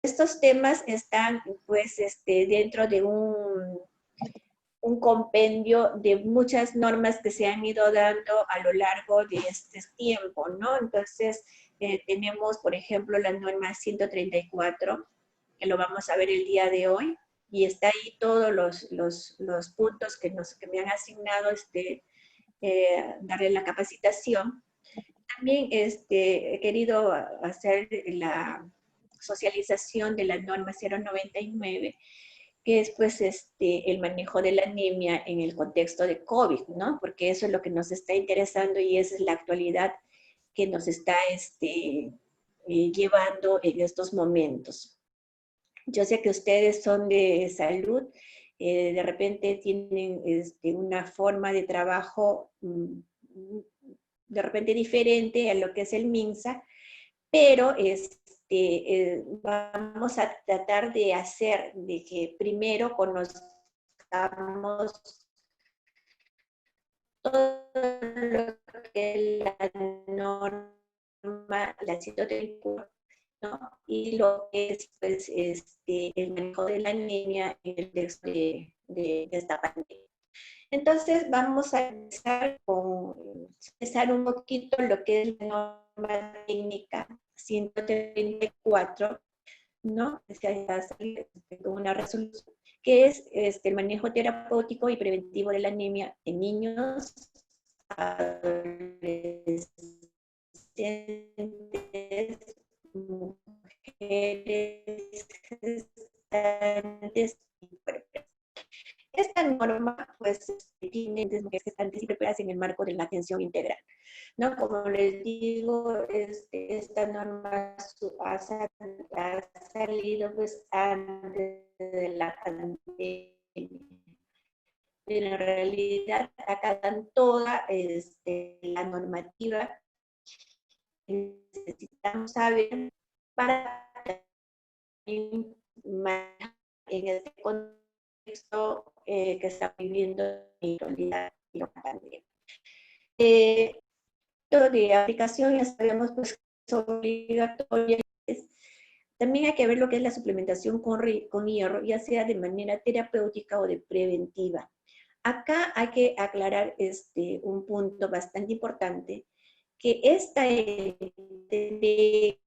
estos temas están pues dentro de un compendio de muchas normas que se han ido dando a lo largo de este tiempo, ¿no? Entonces, tenemos, por ejemplo, la norma 134, que lo vamos a ver el día de hoy, y está ahí todos los puntos que me han asignado darle la capacitación. También he querido hacer la socialización de la norma 099, que es pues el manejo de la anemia en el contexto de COVID, ¿no? Porque eso es lo que nos está interesando y esa es la actualidad que nos está llevando en estos momentos. Yo sé que ustedes son de salud, de repente tienen una forma de trabajo de repente diferente a lo que es el MINSA, pero vamos a tratar de hacer de que primero conozcamos todo lo que es la norma, la 134, ¿no? Y lo que es pues, el manejo de la anemia en el texto de esta pandemia. Entonces vamos a empezar un poquito lo que es la norma técnica 134, ¿no? Con una resolución, que es el manejo terapéutico y preventivo de la anemia en niños, adolescentes, mujeres gestantes y puérperas. Esta norma, pues, tiene mujeres gestantes y puérperas en el marco de la atención integral, ¿no? Como les digo, esta norma ha salido pues antes de la pandemia. Pero en realidad acá dan toda la normativa que necesitamos saber para manejar en este contexto que está viviendo en realidad la pandemia. De aplicación ya sabemos pues que es obligatoria. También hay que ver lo que es la suplementación con hierro, ya sea de manera terapéutica o de preventiva. Acá hay que aclarar un punto bastante importante, que esta entrega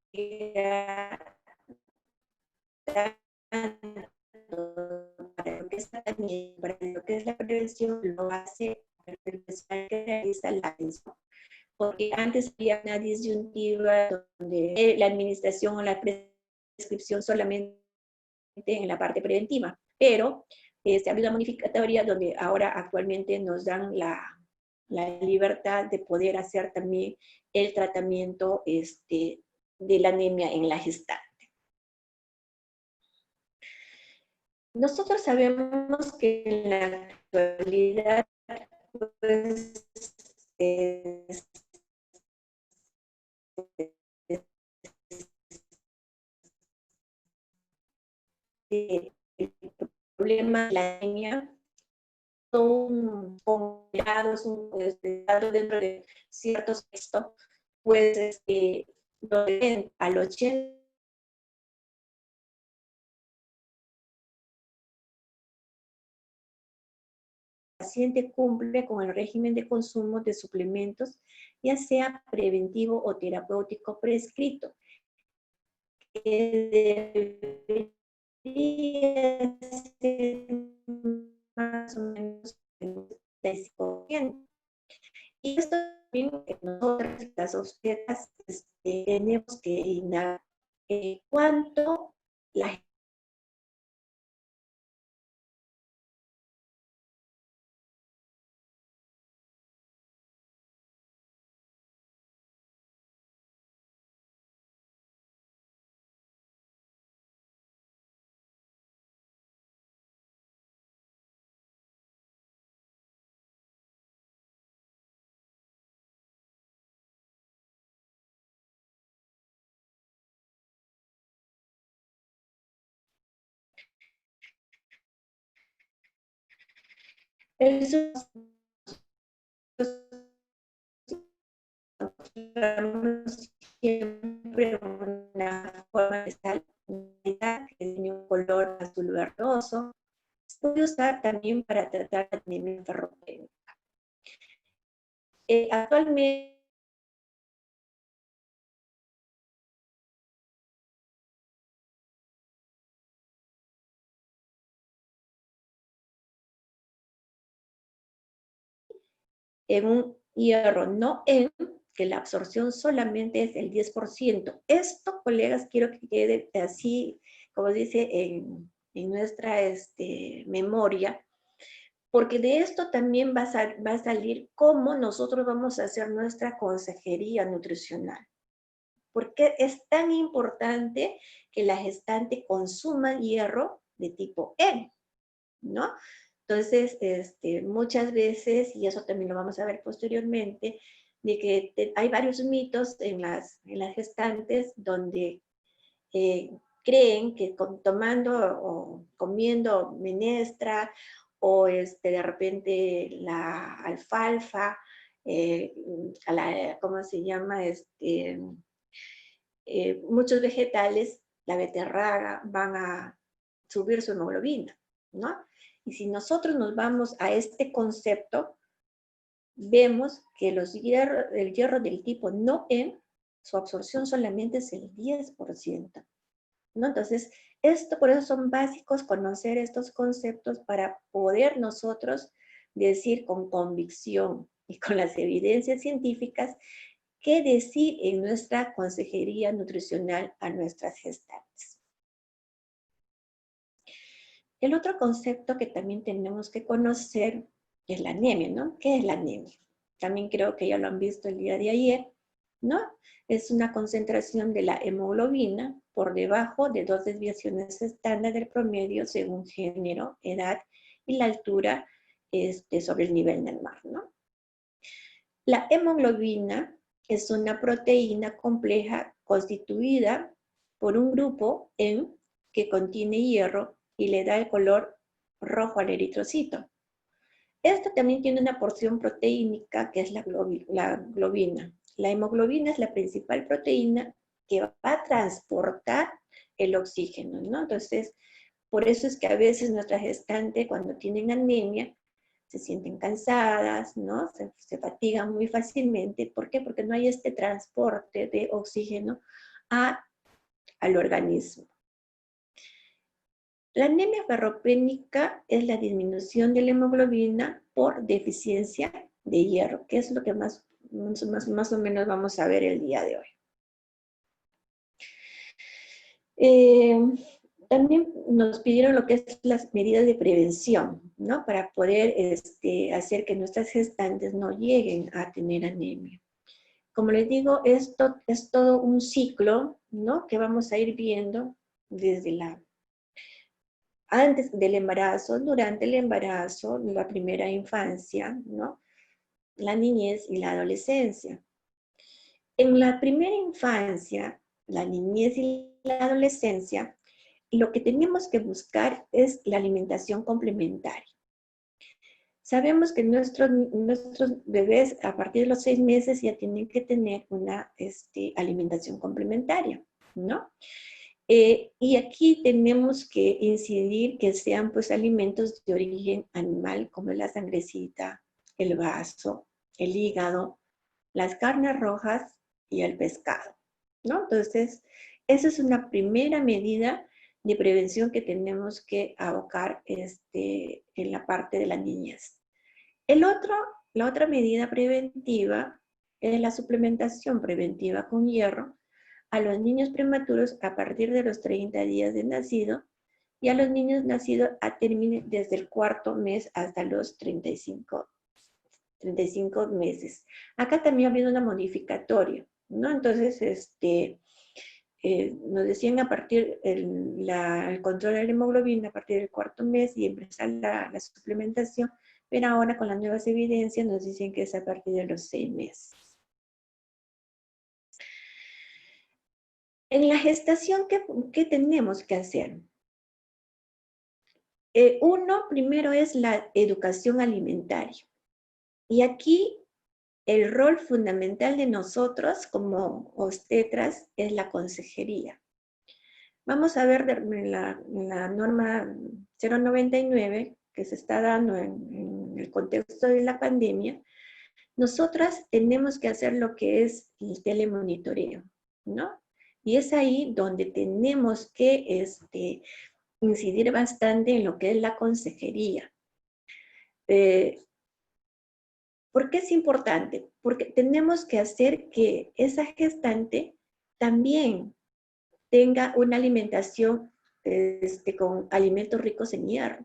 para lo que es la prevención lo hace la persona que realiza la atención. Porque antes había una disyuntiva donde la administración o la prescripción solamente en la parte preventiva, pero se abrió una modificatoria donde ahora actualmente nos dan la libertad de poder hacer también el tratamiento de la anemia en la gestante. Nosotros sabemos que en la actualidad pues, el problema de la anemia son considerados dentro de ciertos textos, pues lo ven al 80%. El paciente cumple con el régimen de consumo de suplementos, ya sea preventivo o terapéutico prescrito, que debería ser más o menos el 95%. Y esto también nosotros, las obstetras, tenemos que indagar cuánto la eso siempre una forma de estar verdoso, se puede usar también para tratar la anemia ferropénica. Actualmente, en un hierro no en, que la absorción solamente es del 10%. Esto, colegas, quiero que quede así, como dice en nuestra memoria, porque de esto también va a salir cómo nosotros vamos a hacer nuestra consejería nutricional. ¿Por qué es tan importante que la gestante consuma hierro de tipo E? ¿No? Entonces, muchas veces, y eso también lo vamos a ver posteriormente, de que hay varios mitos en las gestantes donde creen que tomando o comiendo menestra o de repente la alfalfa, ¿cómo se llama? Muchos vegetales, la beterraga, van a subir su hemoglobina, ¿no? Y si nosotros nos vamos a este concepto, vemos que el hierro del tipo no en, su absorción solamente es el 10%, ¿no? Entonces, por eso son básicos conocer estos conceptos para poder nosotros decir con convicción y con las evidencias científicas qué decir en nuestra consejería nutricional a nuestras gestantes. El otro concepto que también tenemos que conocer es la anemia, ¿no? ¿Qué es la anemia? También creo que ya lo han visto el día de ayer, ¿no? Es una concentración de la hemoglobina por debajo de 2 desviaciones estándar del promedio según género, edad y la altura sobre el nivel del mar, ¿no? La hemoglobina es una proteína compleja constituida por un grupo en que contiene hierro y le da el color rojo al eritrocito. Esto también tiene una porción proteínica que es la globina. La hemoglobina es la principal proteína que va a transportar el oxígeno, ¿no? Entonces, por eso es que a veces nuestra gestante, cuando tienen anemia, se sienten cansadas, ¿no? Se fatigan muy fácilmente. ¿Por qué? Porque no hay este transporte de oxígeno al organismo. La anemia ferropénica es la disminución de la hemoglobina por deficiencia de hierro, que es lo que más o menos vamos a ver el día de hoy. También nos pidieron lo que es las medidas de prevención, ¿no? Para poder hacer que nuestras gestantes no lleguen a tener anemia. Como les digo, esto es todo un ciclo, ¿no? Que vamos a ir viendo desde antes del embarazo, durante el embarazo, la primera infancia, ¿no? La niñez y la adolescencia. En la primera infancia, la niñez y la adolescencia, lo que tenemos que buscar es la alimentación complementaria. Sabemos que nuestros bebés a partir de los 6 meses ya tienen que tener una alimentación complementaria, ¿no? Y aquí tenemos que incidir que sean pues alimentos de origen animal, como la sangrecita, el vaso, el hígado, las carnes rojas y el pescado, ¿no? Entonces, esa es una primera medida de prevención que tenemos que abocar en la parte de la niñez. La otra medida preventiva es la suplementación preventiva con hierro a los niños prematuros a partir de los 30 días de nacido y a los niños nacidos a término desde el 4º mes hasta los 35 meses. Acá también ha habido una modificatoria, ¿no? Entonces, nos decían a partir el control de la hemoglobina a partir del 4º mes y empezar la suplementación, pero ahora con las nuevas evidencias nos dicen que es a partir de los 6 meses. En la gestación, ¿qué tenemos que hacer? Uno, primero es la educación alimentaria. Y aquí el rol fundamental de nosotros como obstetras es la consejería. Vamos a ver la norma 099 que se está dando en el contexto de la pandemia. Nosotras tenemos que hacer lo que es el telemonitoreo, ¿no? Y es ahí donde tenemos que incidir bastante en lo que es la consejería. ¿Por qué es importante? Porque tenemos que hacer que esa gestante también tenga una alimentación con alimentos ricos en hierro,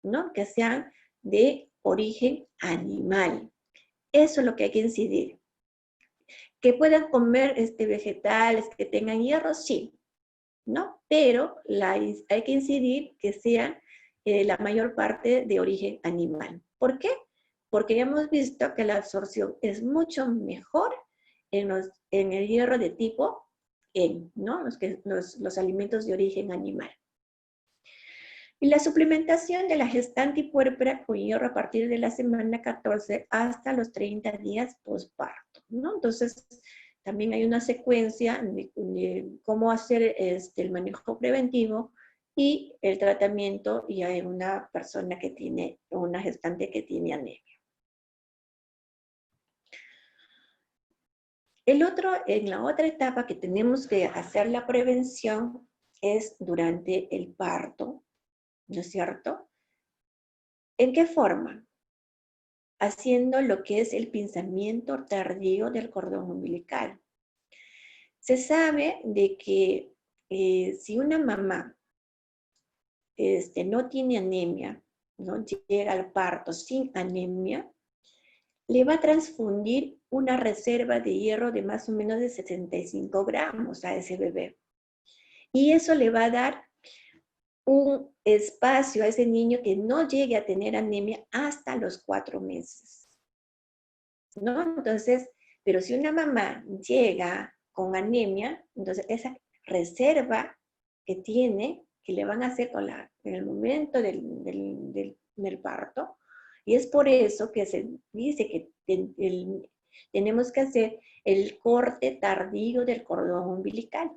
¿no? Que sean de origen animal. Eso es lo que hay que incidir. Que puedan comer vegetales que tengan hierro, sí, ¿no? Pero hay que incidir que sean la mayor parte de origen animal. ¿Por qué? Porque ya hemos visto que la absorción es mucho mejor en el hierro de tipo N, ¿no? Los alimentos de origen animal. Y la suplementación de la gestante y puérpera con hierro a partir de la semana 14 hasta los 30 días postparto, ¿no? Entonces, también hay una secuencia de cómo hacer el manejo preventivo y el tratamiento ya en una persona que tiene, una gestante que tiene anemia. En la otra etapa que tenemos que hacer la prevención es durante el parto, ¿no es cierto? ¿En qué forma? Haciendo lo que es el pinzamiento tardío del cordón umbilical. Se sabe de que si una mamá no tiene anemia, ¿no? Llega al parto sin anemia, le va a transfundir una reserva de hierro de más o menos de 75 gramos a ese bebé. Y eso le va a dar un espacio a ese niño que no llegue a tener anemia hasta los 4 meses, ¿no? Entonces, pero si una mamá llega con anemia, entonces esa reserva que tiene, que le van a hacer en el momento del parto, y es por eso que se dice que tenemos que hacer el corte tardío del cordón umbilical,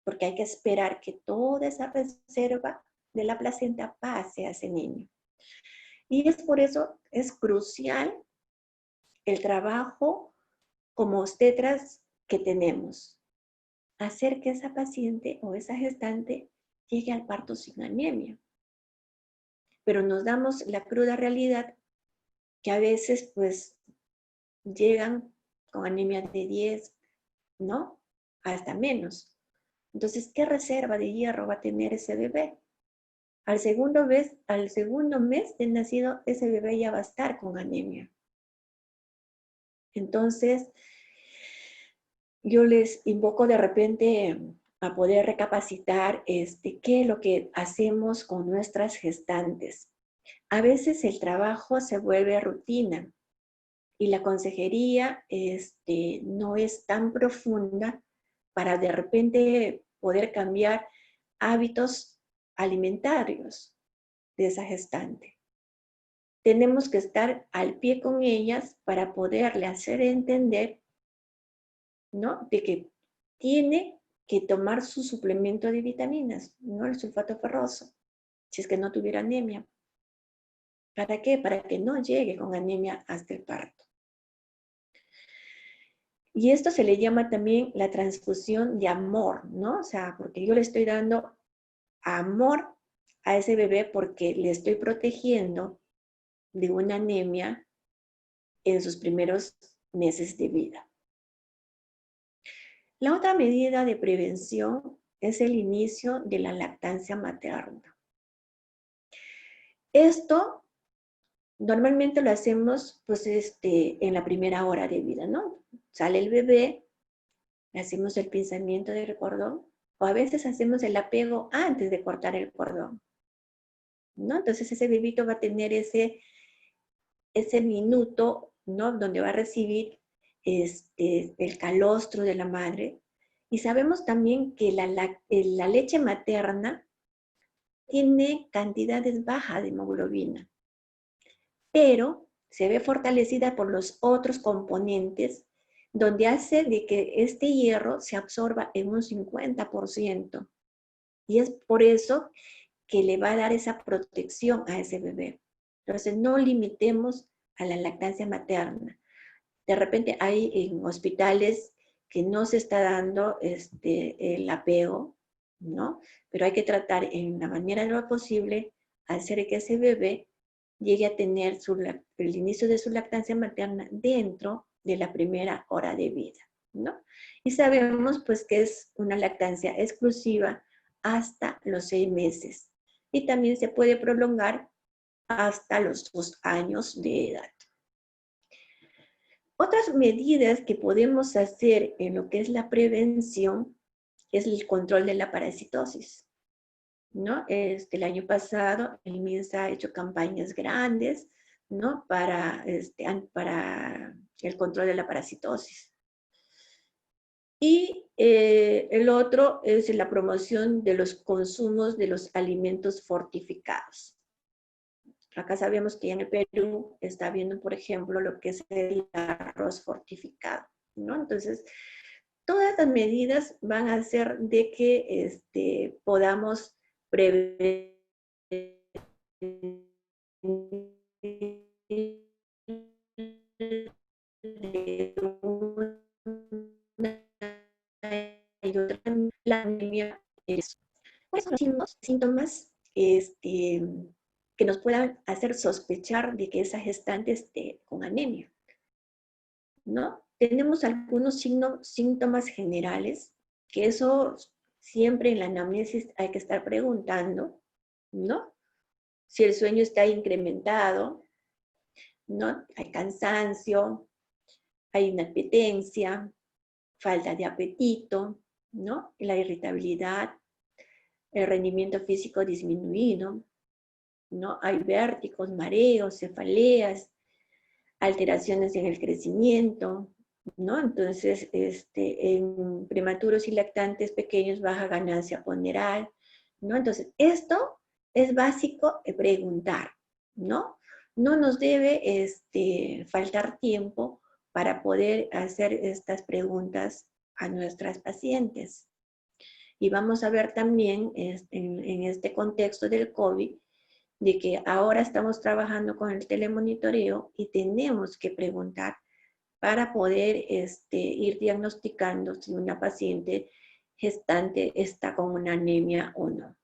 porque hay que esperar que toda esa reserva de la placenta pase a ese niño. Y es por eso, es crucial el trabajo como obstetras que tenemos. Hacer que esa paciente o esa gestante llegue al parto sin anemia. Pero nos damos la cruda realidad que a veces pues llegan con anemia de 10, ¿no? Hasta menos. Entonces, ¿qué reserva de hierro va a tener ese bebé? Al segundo mes de nacido, ese bebé ya va a estar con anemia. Entonces, yo les invoco de repente a poder recapacitar qué es lo que hacemos con nuestras gestantes. A veces el trabajo se vuelve rutina y la consejería no es tan profunda para de repente poder cambiar hábitos alimentarios de esa gestante. Tenemos que estar al pie con ellas para poderle hacer entender, ¿no? De que tiene que tomar su suplemento de vitaminas, ¿no? El sulfato ferroso, si es que no tuviera anemia. ¿Para qué? Para que no llegue con anemia hasta el parto. Y esto se le llama también la transfusión de amor, ¿no? O sea, porque yo le estoy dando amor a ese bebé porque le estoy protegiendo de una anemia en sus primeros meses de vida. La otra medida de prevención es el inicio de la lactancia materna. Esto normalmente lo hacemos pues, en la primera hora de vida, ¿no? Sale el bebé, le hacemos el pinzamiento del cordón, o a veces hacemos el apego antes de cortar el cordón, ¿no? Entonces ese bebito va a tener ese minuto, ¿no? Donde va a recibir el calostro de la madre. Y sabemos también que la leche materna tiene cantidades bajas de hemoglobina, pero se ve fortalecida por los otros componentes, donde hace de que este hierro se absorba en un 50%. Y es por eso que le va a dar esa protección a ese bebé. Entonces, no limitemos a la lactancia materna. De repente hay en hospitales que no se está dando el apego, ¿no? Pero hay que tratar en la manera de lo posible hacer que ese bebé llegue a tener el inicio de su lactancia materna dentro de la primera hora de vida, ¿no? Y sabemos pues que es una lactancia exclusiva hasta los 6 meses y también se puede prolongar hasta los 2 años de edad. Otras medidas que podemos hacer en lo que es la prevención es el control de la parasitosis, ¿no? El año pasado el MINSA ha hecho campañas grandes, ¿no? Para el control de la parasitosis. Y el otro es la promoción de los consumos de los alimentos fortificados. Acá sabemos que en el Perú está viendo, por ejemplo, lo que es el arroz fortificado, ¿no? Entonces, todas las medidas van a hacer de que podamos prever la anemia. ¿Cuáles son los síntomas que nos puedan hacer sospechar de que esa gestante esté con anemia? ¿No? Tenemos algunos síntomas generales, que eso siempre en la anamnesis hay que estar preguntando, ¿no? Si el sueño está incrementado, ¿no? Hay cansancio, hay inapetencia, falta de apetito, ¿no? La irritabilidad, el rendimiento físico disminuido, ¿no? Hay vértigos, mareos, cefaleas, alteraciones en el crecimiento, ¿no? Entonces, en prematuros y lactantes pequeños, baja ganancia ponderal, ¿no? Entonces, esto es básico preguntar, ¿no? No nos debe faltar tiempo para poder hacer estas preguntas a nuestras pacientes. Y vamos a ver también en este contexto del COVID, de que ahora estamos trabajando con el telemonitoreo y tenemos que preguntar para poder ir diagnosticando si una paciente gestante está con una anemia o no.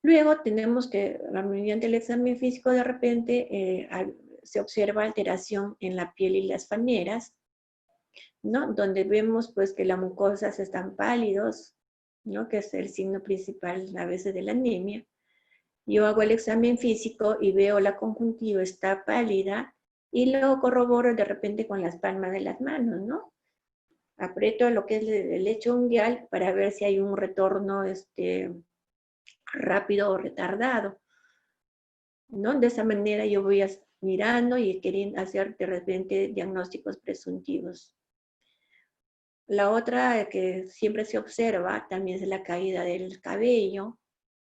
Luego tenemos que, mediante el examen físico, de repente se observa alteración en la piel y las faneras, ¿no? Donde vemos pues que las mucosas están pálidos, ¿no? Que es el signo principal a veces de la anemia. Yo hago el examen físico y veo la conjuntiva está pálida y lo corroboro de repente con las palmas de las manos, ¿no? Aprieto lo que es el lecho unguial para ver si hay un retorno rápido o retardado, ¿no? De esa manera yo voy mirando y queriendo hacer de repente diagnósticos presuntivos. La otra que siempre se observa también es la caída del cabello,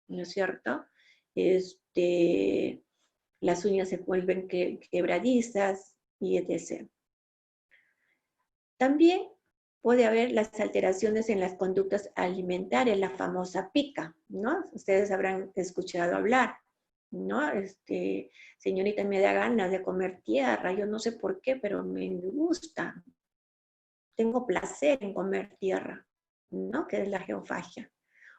¿no es cierto? Las uñas se vuelven quebradizas y etc. También puede haber las alteraciones en las conductas alimentarias, la famosa pica, ¿no? Ustedes habrán escuchado hablar, ¿no? Señorita, me da ganas de comer tierra, yo no sé por qué, pero me gusta. Tengo placer en comer tierra, ¿no? Que es la geofagia.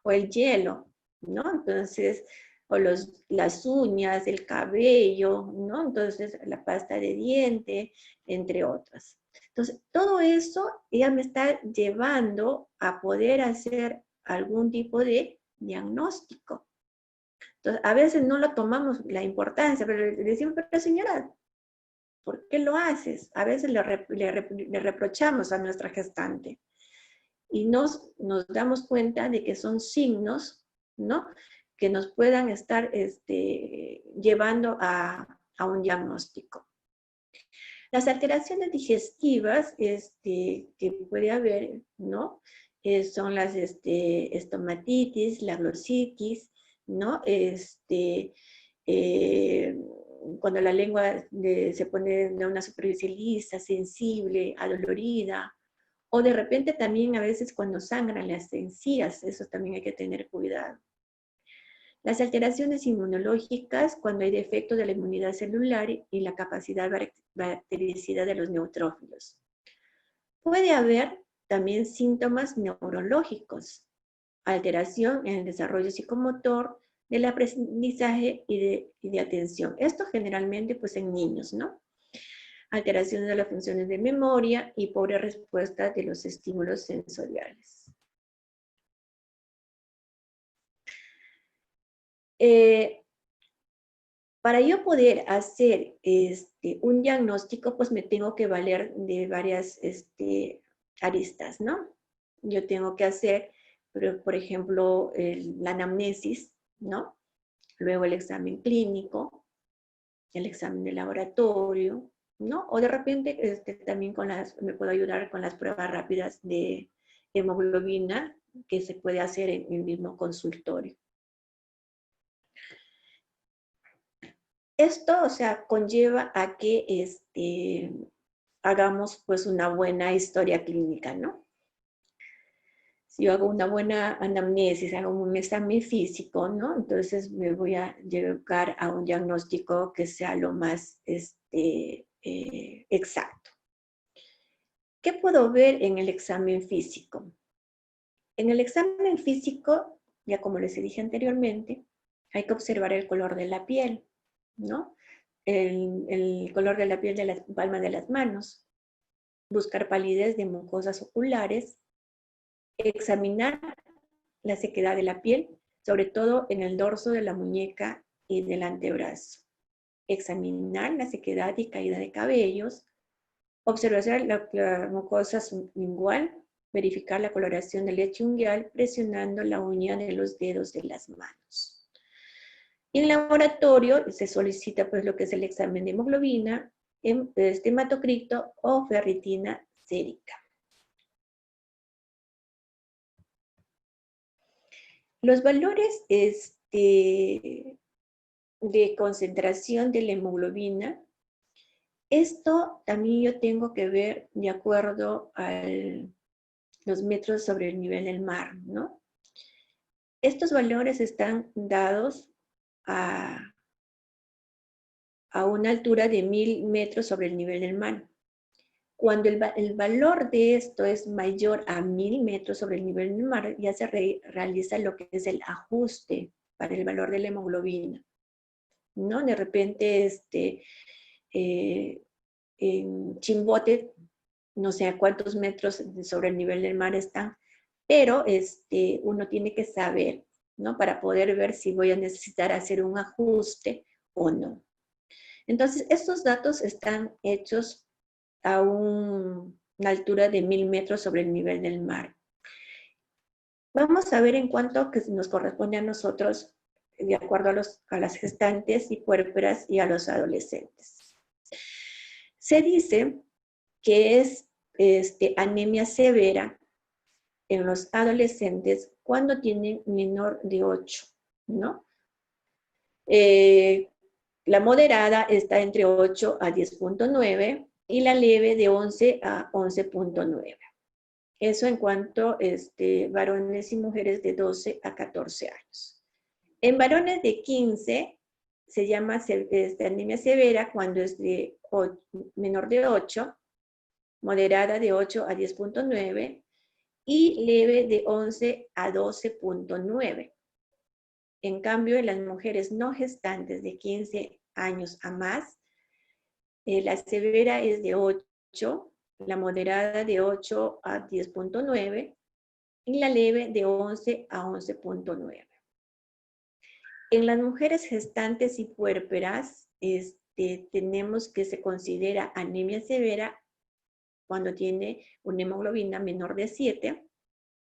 O el hielo, ¿no? Entonces, o las uñas, el cabello, ¿no? Entonces, la pasta de diente, entre otras. Entonces, todo eso ya me está llevando a poder hacer algún tipo de diagnóstico. Entonces, a veces no lo tomamos la importancia, pero le decimos, pero señora, ¿por qué lo haces? A veces le reprochamos a nuestra gestante y nos damos cuenta de que son signos, ¿no? Que nos puedan estar llevando a un diagnóstico. Las alteraciones digestivas que puede haber, ¿no? Son las estomatitis, la glositis, ¿no? Cuando la lengua se pone de una superficie lisa, sensible, adolorida, O de repente también a veces cuando sangran las encías, eso también hay que tener cuidado. Las alteraciones inmunológicas cuando hay defecto de la inmunidad celular y la capacidad bactericida de los neutrófilos. Puede haber también síntomas neurológicos, alteración en el desarrollo psicomotor, del aprendizaje y de atención. Esto generalmente pues en niños, ¿no? Alteraciones de las funciones de memoria y pobre respuesta de los estímulos sensoriales. Para yo poder hacer un diagnóstico, pues me tengo que valer de varias aristas, ¿no? Yo tengo que hacer, por ejemplo, la anamnesis, ¿no? Luego el examen clínico, el examen de laboratorio, ¿no? O de repente también me puedo ayudar con las pruebas rápidas de hemoglobina que se puede hacer en el mismo consultorio. Esto, o sea, conlleva a que hagamos pues una buena historia clínica, ¿no? Si yo hago una buena anamnesis, hago un examen físico, ¿no? Entonces me voy a llegar a un diagnóstico que sea lo más exacto. ¿Qué puedo ver en el examen físico? En el examen físico, ya como les dije anteriormente, hay que observar el color de la piel, ¿no? El color de la piel de la palma de las manos, buscar palidez de mucosas oculares, examinar la sequedad de la piel, sobre todo en el dorso de la muñeca y del antebrazo, examinar la sequedad y caída de cabellos, observar la mucosa sublingual, verificar la coloración del lecho unguial presionando la uña de los dedos de las manos. En laboratorio se solicita pues lo que es el examen de hemoglobina, hematocrito o ferritina sérica. Los valores de concentración de la hemoglobina, esto también yo tengo que ver de acuerdo a los metros sobre el nivel del mar, ¿no? Estos valores están dados a una altura de 1000 metros sobre el nivel del mar. Cuando el valor de esto es mayor a 1000 metros sobre el nivel del mar, ya se realiza lo que es el ajuste para el valor de la hemoglobina, ¿no? De repente, en Chimbote, no sé a cuántos metros sobre el nivel del mar están, pero uno tiene que saber, ¿no? Para poder ver si voy a necesitar hacer un ajuste o no. Entonces, estos datos están hechos a una altura de 1000 metros sobre el nivel del mar. Vamos a ver en cuánto que nos corresponde a nosotros, de acuerdo a las gestantes y puérperas y a los adolescentes. Se dice que es anemia severa en los adolescentes cuando tienen menor de 8, ¿no? La moderada está entre 8 a 10.9 y la leve de 11 a 11.9. Eso en cuanto varones y mujeres de 12 a 14 años. En varones de 15 se llama anemia severa cuando es de menor de 8, moderada de 8 a 10.9 y leve de 11 a 12.9. En cambio, en las mujeres no gestantes de 15 años a más, la severa es de 8, la moderada de 8 a 10.9 y la leve de 11 a 11.9. En las mujeres gestantes y puérperas, tenemos que se considera anemia severa cuando tiene una hemoglobina menor de 7,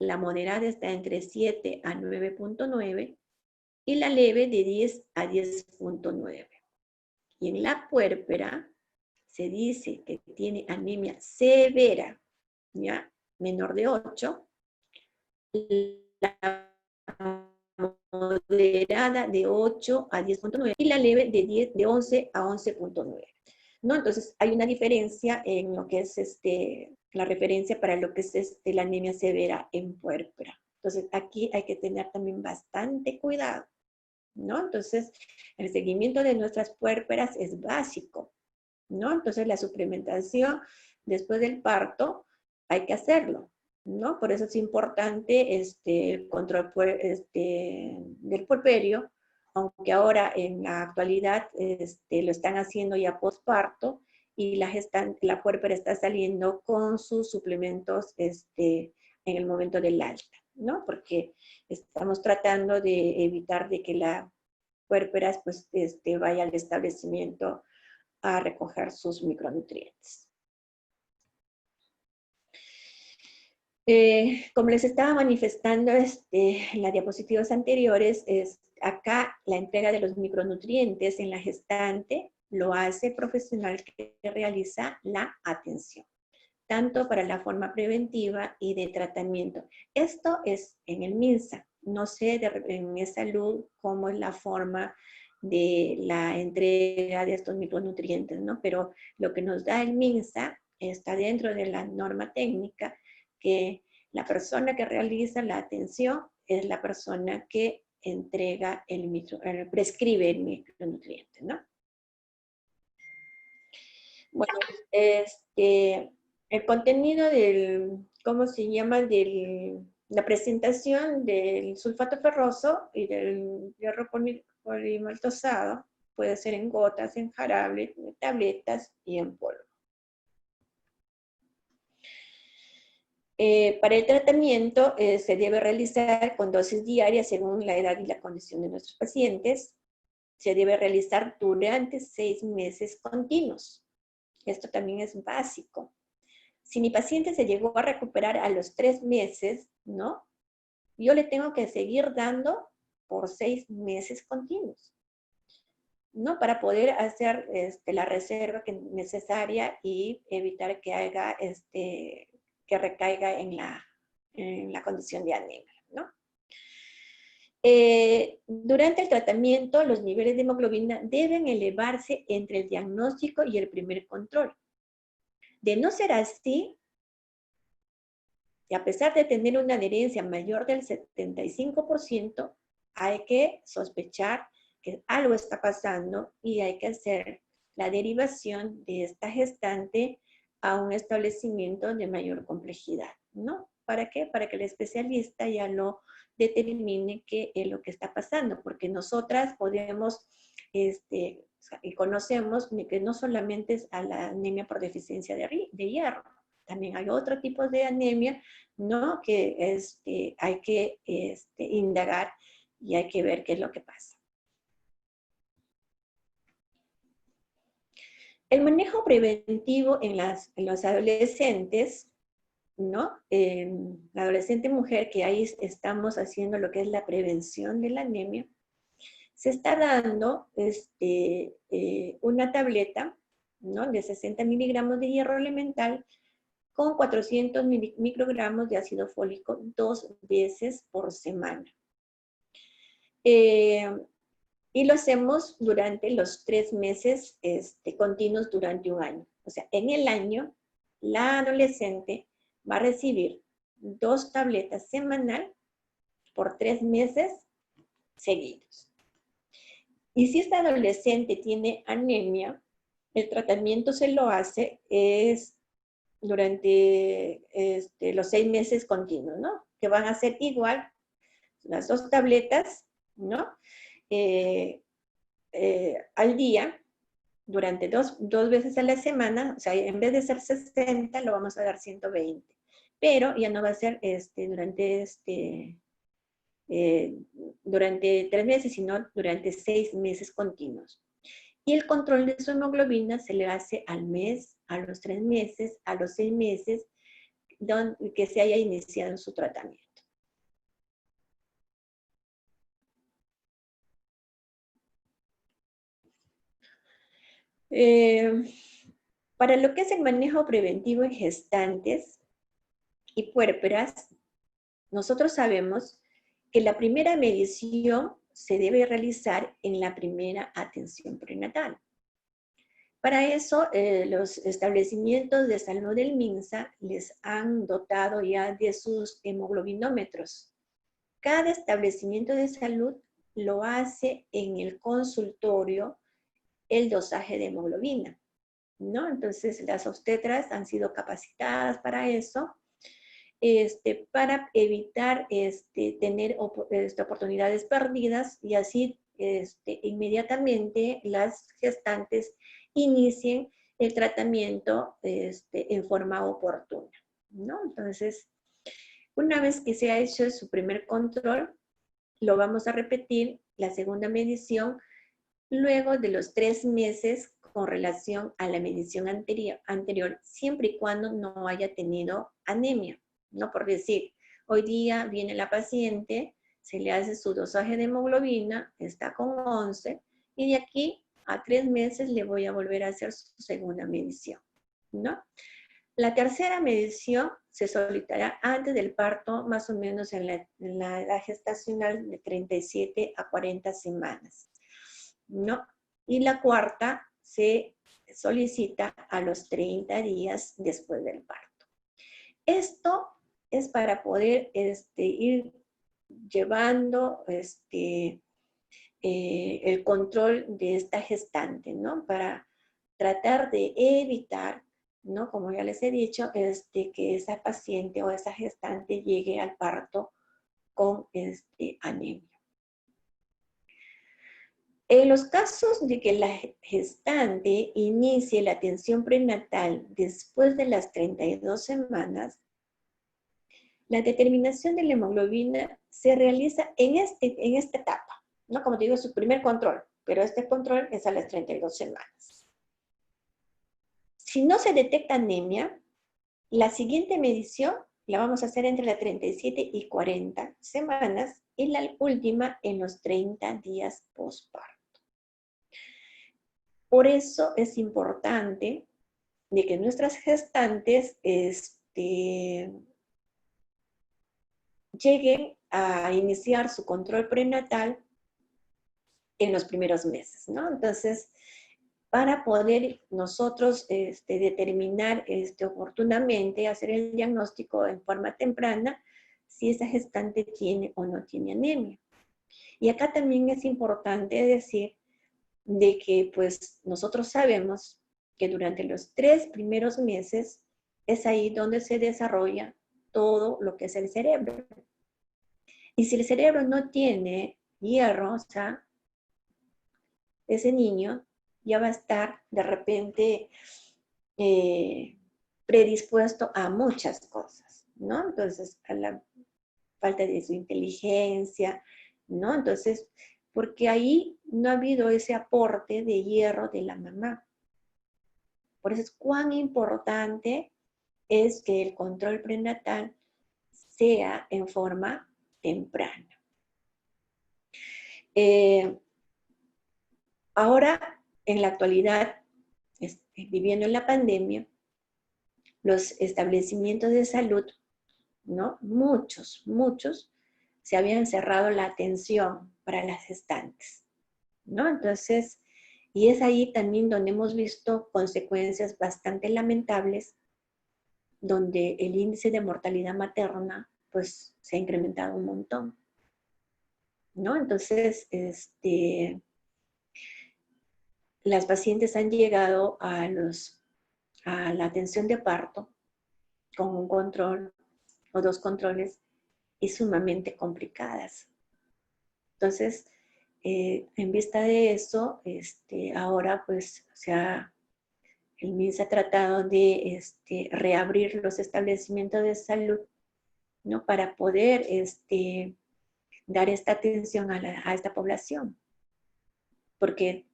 la moderada está entre 7 a 9.9 y la leve de 10 a 10.9. Y en la puérpera se dice que tiene anemia severa, ¿ya? Menor de 8, la moderada de 8 a 10.9 y la leve de 11 a 11.9. ¿No? Entonces hay una diferencia en lo que es la referencia para lo que es la anemia severa en puérpera. Entonces, aquí hay que tener también bastante cuidado, ¿no? Entonces, el seguimiento de nuestras puérperas es básico, ¿no? Entonces, la suplementación después del parto hay que hacerlo, ¿no? Por eso es importante el control del puerperio, aunque ahora en la actualidad lo están haciendo ya posparto y la puérpera está saliendo con sus suplementos en el momento del alta, ¿no? Porque estamos tratando de evitar de que la puérpera pues, vaya al establecimiento a recoger sus micronutrientes. Como les estaba manifestando en las diapositivas anteriores, acá la entrega de los micronutrientes en la gestante lo hace el profesional que realiza la atención, tanto para la forma preventiva y de tratamiento. Esto es en el MINSA. No sé en salud cómo es la forma de la entrega de estos micronutrientes, ¿no? Pero lo que nos da el MINSA está dentro de la norma técnica, que la persona que realiza la atención es la persona que entrega prescribe el micronutriente, ¿no? Bueno, el contenido ¿cómo se llama? La presentación del sulfato ferroso y del hierro polimaltosado puede ser en gotas, en jarabe, en tabletas y en polvo. Para el tratamiento se debe realizar con dosis diarias según la edad y la condición de nuestros pacientes. Se debe realizar durante 6 meses continuos. Esto también es básico. Si mi paciente se llegó a recuperar a los 3 meses, ¿no? Yo le tengo que seguir dando por 6 meses continuos, ¿no? Para poder hacer la reserva necesaria y evitar que haga, que recaiga en la condición de anemia, ¿no? Durante el tratamiento, los niveles de hemoglobina deben elevarse entre el diagnóstico y el primer control. De no ser así, y a pesar de tener una adherencia mayor del 75%, hay que sospechar que algo está pasando y hay que hacer la derivación de esta gestante a un establecimiento de mayor complejidad, ¿no? ¿Para qué? Para que el especialista ya lo determine qué es lo que está pasando, porque nosotras podemos, y conocemos que no solamente es a la anemia por deficiencia de hierro, también hay otro tipo de anemia, ¿no? Que hay que indagar y hay que ver qué es lo que pasa. El manejo preventivo en los adolescentes, ¿no? La adolescente mujer, que ahí estamos haciendo lo que es la prevención de la anemia, se está dando una tableta, ¿no? De 60 miligramos de hierro elemental con 400 microgramos de ácido fólico 2 veces por semana. Y lo hacemos durante los 3 meses continuos durante un año. O sea, en el año, la adolescente va a recibir 2 tabletas semanal por 3 meses seguidos. Y si esta adolescente tiene anemia, el tratamiento se lo hace durante los 6 meses continuos, ¿no? Que van a ser igual las 2 tabletas, ¿no? Al día, durante dos veces a la semana, o sea, en vez de ser 60, lo vamos a dar 120. Pero ya no va a ser durante 3 meses, sino durante 6 meses continuos. Y el control de su hemoglobina se le hace al mes, a los 3 meses, a los 6 meses, que se haya iniciado su tratamiento. Para lo que es el manejo preventivo en gestantes y puérperas, nosotros sabemos que la primera medición se debe realizar en la primera atención prenatal. Para eso, los establecimientos de salud del MINSA les han dotado ya de sus hemoglobinómetros. Cada establecimiento de salud lo hace en el consultorio el dosaje de hemoglobina, ¿no? Entonces, las obstetras han sido capacitadas para eso, para evitar tener oportunidades perdidas y así inmediatamente las gestantes inicien el tratamiento en forma oportuna, ¿no? Entonces, una vez que se ha hecho su primer control, lo vamos a repetir, la segunda medición, luego de los 3 meses con relación a la medición anterior, siempre y cuando no haya tenido anemia, ¿no? Por decir, hoy día viene la paciente, se le hace su dosaje de hemoglobina, está con 11, y de aquí a 3 meses le voy a volver a hacer su segunda medición, ¿no? La tercera medición se solicitará antes del parto, más o menos en la edad gestacional de 37 a 40 semanas, ¿no? Y la cuarta se solicita a los 30 días después del parto. Esto es para poder ir llevando el control de esta gestante, ¿no? Para tratar de evitar, ¿no? Como ya les he dicho, que esa paciente o esa gestante llegue al parto con anemia. En los casos de que la gestante inicie la atención prenatal después de las 32 semanas, la determinación de la hemoglobina se realiza en esta etapa, ¿no? Como te digo, es su primer control, pero este control es a las 32 semanas. Si no se detecta anemia, la siguiente medición la vamos a hacer entre las 37 y 40 semanas y la última en los 30 días postparto. Por eso es importante de que nuestras gestantes lleguen a iniciar su control prenatal en los primeros meses, ¿no? Entonces, para poder nosotros determinar oportunamente, hacer el diagnóstico en forma temprana, si esa gestante tiene o no tiene anemia. Y acá también es importante decir de que pues nosotros sabemos que durante los 3 primeros meses es ahí donde se desarrolla todo lo que es el cerebro. Y si el cerebro no tiene hierro, o sea, ese niño ya va a estar de repente predispuesto a muchas cosas, ¿no? Entonces, a la falta de su inteligencia, ¿no? Entonces, porque ahí no ha habido ese aporte de hierro de la mamá. Por eso es cuán importante es que el control prenatal sea en forma temprana. Ahora, en la actualidad, viviendo en la pandemia, los establecimientos de salud, ¿no? Muchos se habían cerrado la atención para las gestantes, ¿no? Entonces, y es ahí también donde hemos visto consecuencias bastante lamentables, donde el índice de mortalidad materna, pues, se ha incrementado un montón, ¿no? Entonces, las pacientes han llegado a la atención de parto con un control o 2 controles y sumamente complicadas. Entonces, en vista de eso, ahora pues el MINSA ha tratado de reabrir los establecimientos de salud, ¿no? Para poder dar esta atención a esta población. Porque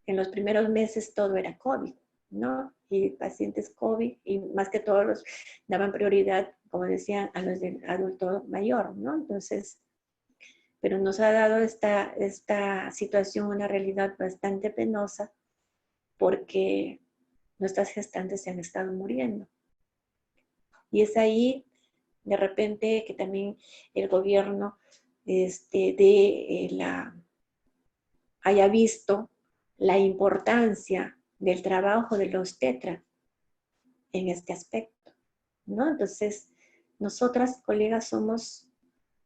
en los primeros meses todo era COVID, ¿no? Y pacientes COVID, y más que todos daban prioridad, como decían, a los del adulto mayor, ¿no? Entonces, pero nos ha dado esta situación una realidad bastante penosa porque nuestras gestantes se han estado muriendo. Y es ahí, de repente, que también el gobierno haya visto la importancia del trabajo de los tetra en este aspecto, ¿no? Entonces, nosotras, colegas, somos,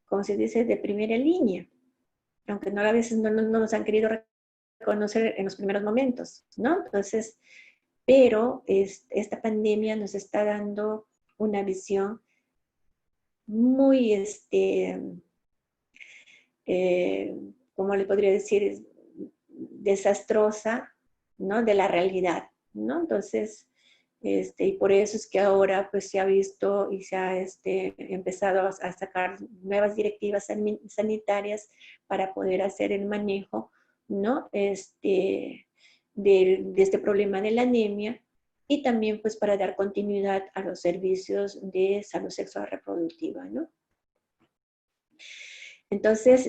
como se dice, de primera línea, aunque no, a veces no nos han querido reconocer en los primeros momentos, ¿no? Entonces, pero esta pandemia nos está dando una visión muy, ¿cómo le podría decir? Desastrosa, ¿no? De la realidad, ¿no? Entonces, y por eso es que ahora pues se ha visto y se ha empezado a sacar nuevas directivas sanitarias para poder hacer el manejo, ¿no? De este problema de la anemia y también pues para dar continuidad a los servicios de salud sexual reproductiva, ¿no? Entonces,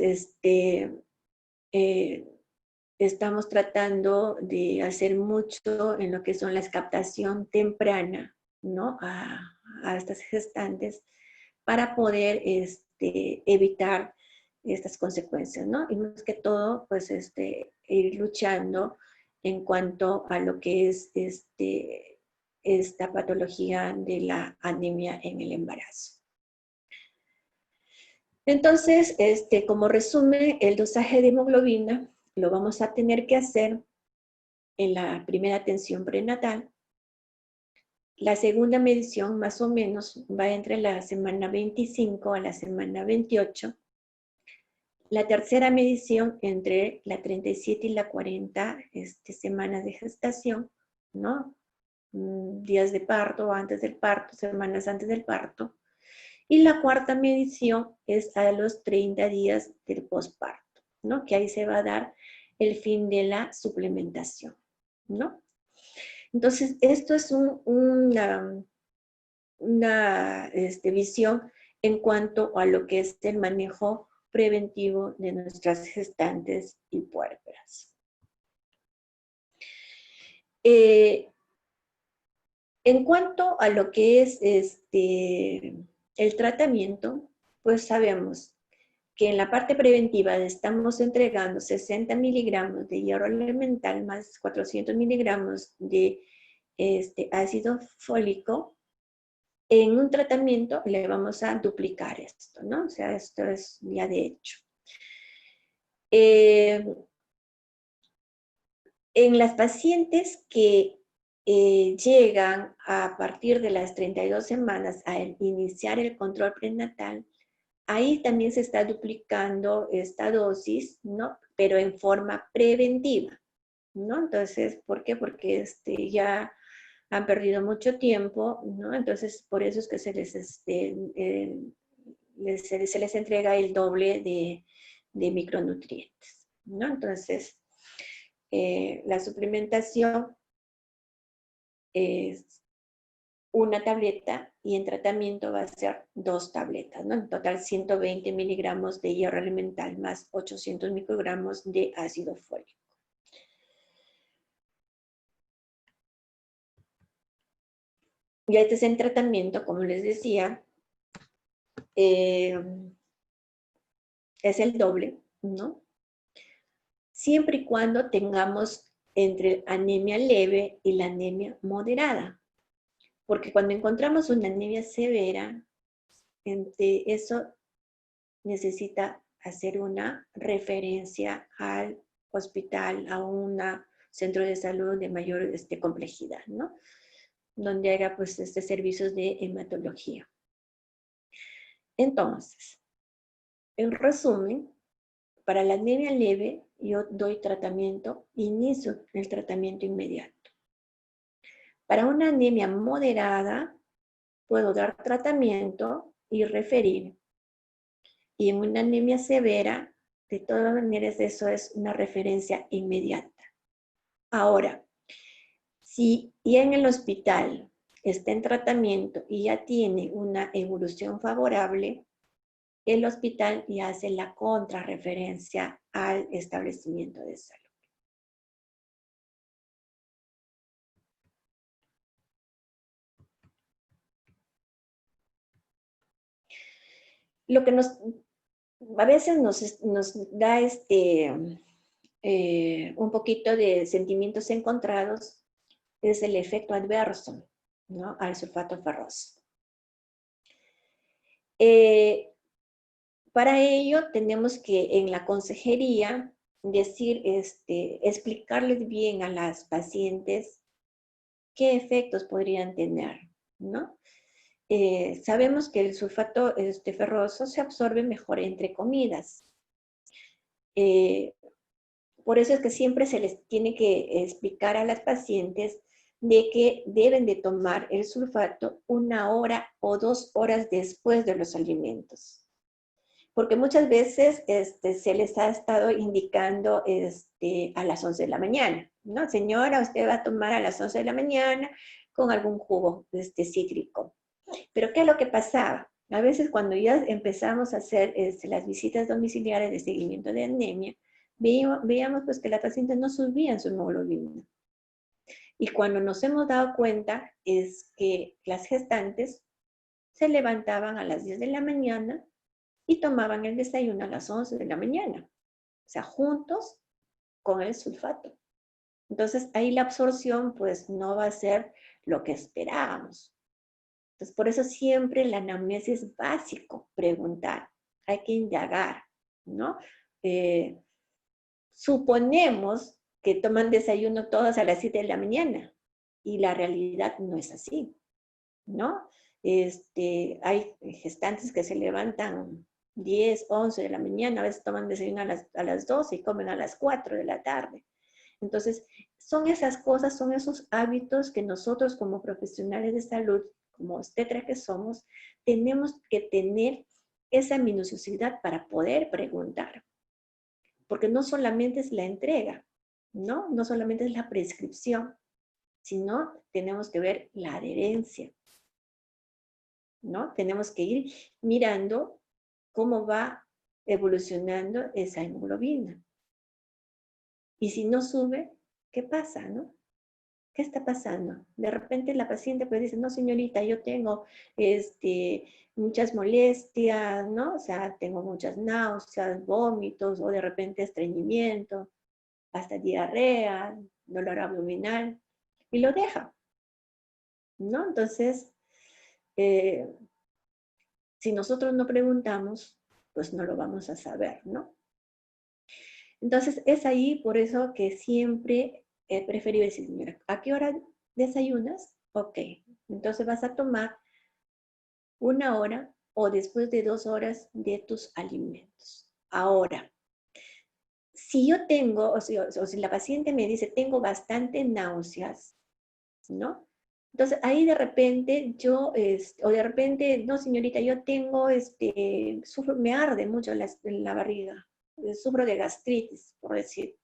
estamos tratando de hacer mucho en lo que son la captación temprana, ¿no? A estas gestantes para poder evitar estas consecuencias, ¿no? Y más que todo, pues, ir luchando en cuanto a lo que es esta patología de la anemia en el embarazo. Entonces, como resumen, el dosaje de hemoglobina lo vamos a tener que hacer en la primera atención prenatal. La segunda medición más o menos va entre la semana 25 a la semana 28. La tercera medición entre la 37 y la 40 semanas de gestación, ¿no? Días de parto, antes del parto, semanas antes del parto. Y la cuarta medición es a los 30 días del posparto, ¿no? Que ahí se va a dar el fin de la suplementación, ¿no? Entonces, esto es una visión en cuanto a lo que es el manejo preventivo de nuestras gestantes y puérperas. En cuanto a lo que es el tratamiento, pues sabemos que en la parte preventiva estamos entregando 60 miligramos de hierro elemental más 400 miligramos de ácido fólico. En un tratamiento le vamos a duplicar esto, ¿no? O sea, esto es ya de hecho. En las pacientes que llegan a partir de las 32 semanas a iniciar el control prenatal, ahí también se está duplicando esta dosis, ¿no? Pero en forma preventiva, ¿no? Entonces, ¿por qué? Porque ya han perdido mucho tiempo, ¿no? Entonces, por eso es que se les entrega el doble de micronutrientes, ¿no? Entonces, la suplementación es una tableta y en tratamiento va a ser 2 tabletas, ¿no? En total 120 miligramos de hierro elemental más 800 microgramos de ácido fólico. Y este es en tratamiento, como les decía, es el doble, ¿no? Siempre y cuando tengamos entre anemia leve y la anemia moderada. Porque cuando encontramos una anemia severa, eso necesita hacer una referencia al hospital, a un centro de salud de mayor complejidad, ¿no? Donde haga pues servicios de hematología. Entonces, en resumen, para la anemia leve yo doy tratamiento, inicio el tratamiento inmediato. Para una anemia moderada, puedo dar tratamiento y referir. Y en una anemia severa, de todas maneras, eso es una referencia inmediata. Ahora, si ya en el hospital está en tratamiento y ya tiene una evolución favorable, el hospital ya hace la contrarreferencia al establecimiento de salud. Lo que a veces nos da un poquito de sentimientos encontrados es el efecto adverso, ¿no?, al sulfato ferroso. Para ello tenemos que en la consejería explicarles bien a las pacientes qué efectos podrían tener, ¿no? Sabemos que el sulfato ferroso se absorbe mejor entre comidas. Por eso es que siempre se les tiene que explicar a las pacientes de que deben de tomar el sulfato 1 hora o 2 horas después de los alimentos. Porque muchas veces se les ha estado indicando a las 11 de la mañana, ¿no? Señora, usted va a tomar a las 11 de la mañana con algún jugo cítrico. Pero ¿qué es lo que pasaba? A veces cuando ya empezamos a hacer las visitas domiciliares de seguimiento de anemia, veíamos pues que las pacientes no subían su hemoglobina. Y cuando nos hemos dado cuenta es que las gestantes se levantaban a las 10 de la mañana y tomaban el desayuno a las 11 de la mañana. O sea, juntos con el sulfato. Entonces, ahí la absorción pues no va a ser lo que esperábamos. Entonces, por eso siempre la anamnesis es básico, preguntar. Hay que indagar, ¿no? Suponemos que toman desayuno todas a las 7 de la mañana y la realidad no es así, ¿no? Hay gestantes que se levantan 10, 11 de la mañana, a veces toman desayuno a las 12 y comen a las 4 de la tarde. Entonces, son esas cosas, son esos hábitos que nosotros como profesionales de salud, como obstetras que somos, tenemos que tener esa minuciosidad para poder preguntar. Porque no solamente es la entrega, ¿no? No solamente es la prescripción, sino tenemos que ver la adherencia, ¿no? Tenemos que ir mirando cómo va evolucionando esa hemoglobina. Y si no sube, ¿qué pasa, no? ¿Qué está pasando? De repente la paciente pues dice, no señorita, yo tengo muchas molestias, ¿no? O sea, tengo muchas náuseas, vómitos, o de repente estreñimiento, hasta diarrea, dolor abdominal, y lo deja, ¿no? Entonces, si nosotros no preguntamos, pues no lo vamos a saber, ¿no? Entonces, es ahí por eso que siempre he preferido decir, mira, ¿a qué hora desayunas? Ok, entonces vas a tomar 1 hora o después de 2 horas de tus alimentos. Ahora, si yo tengo, o si la paciente me dice, tengo bastante náuseas, ¿no? Entonces, ahí de repente o de repente, no señorita, yo tengo, me arde mucho la barriga, sufro de gastritis, por decir.